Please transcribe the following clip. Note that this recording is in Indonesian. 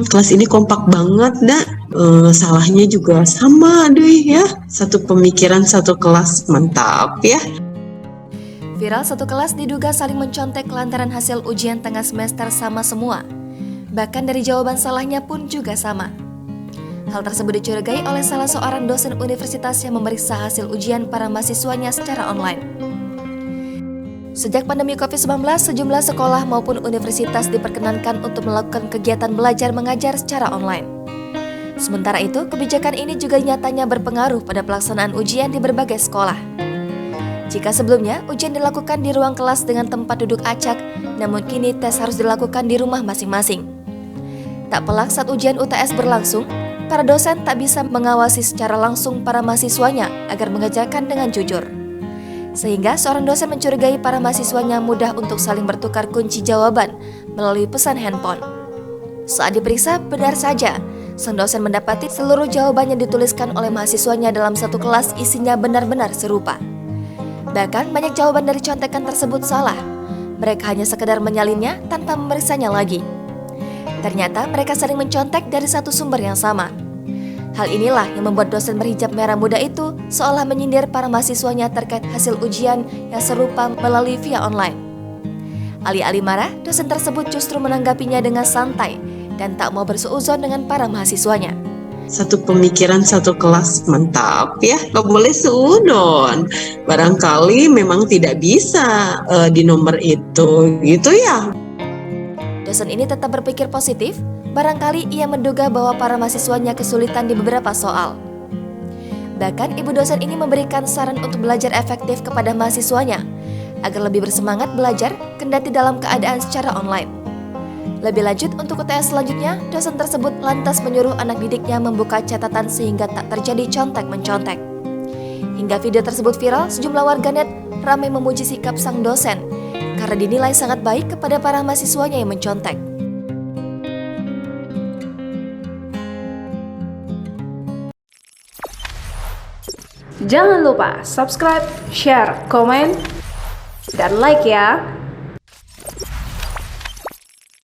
Kelas ini kompak banget, dak. Salahnya juga sama deh ya. Satu pemikiran satu kelas, mantap ya. Viral satu kelas diduga saling mencontek lantaran hasil ujian tengah semester sama semua. Bahkan dari jawaban salahnya pun juga sama. Hal tersebut dicurigai oleh salah seorang dosen universitas yang memeriksa hasil ujian para mahasiswanya secara online. Sejak pandemi COVID-19, sejumlah sekolah maupun universitas diperkenankan untuk melakukan kegiatan belajar mengajar secara online. Sementara itu, kebijakan ini juga nyatanya berpengaruh pada pelaksanaan ujian di berbagai sekolah. Jika sebelumnya ujian dilakukan di ruang kelas dengan tempat duduk acak, namun kini tes harus dilakukan di rumah masing-masing. Tak pelak saat ujian UTS berlangsung, para dosen tak bisa mengawasi secara langsung para mahasiswanya agar mengerjakan dengan jujur. Sehingga seorang dosen mencurigai para mahasiswanya mudah untuk saling bertukar kunci jawaban melalui pesan handphone. Saat diperiksa, benar saja, sang dosen mendapati seluruh jawaban yang dituliskan oleh mahasiswanya dalam satu kelas isinya benar-benar serupa. Bahkan banyak jawaban dari contekan tersebut salah. Mereka hanya sekedar menyalinnya tanpa memeriksanya lagi. Ternyata mereka sering mencontek dari satu sumber yang sama. Hal inilah yang membuat dosen berhijab merah muda itu seolah menyindir para mahasiswanya terkait hasil ujian yang serupa melalui via online. Alih-alih marah, dosen tersebut justru menanggapinya dengan santai dan tak mau bersuuzon dengan para mahasiswanya. Satu pemikiran satu kelas, mantap ya. Gak boleh suudon. Barangkali memang tidak bisa di nomor itu, gitu ya. Dosen ini tetap berpikir positif. Barangkali ia menduga bahwa para mahasiswanya kesulitan di beberapa soal. Bahkan ibu dosen ini memberikan saran untuk belajar efektif kepada mahasiswanya agar lebih bersemangat belajar kendati dalam keadaan secara online. Lebih lanjut, untuk UTS selanjutnya, dosen tersebut lantas menyuruh anak didiknya membuka catatan sehingga tak terjadi contek-mencontek. Hingga video tersebut viral, sejumlah warganet ramai memuji sikap sang dosen karena dinilai sangat baik kepada para mahasiswanya yang mencontek. Jangan lupa subscribe, share, komen, dan like ya.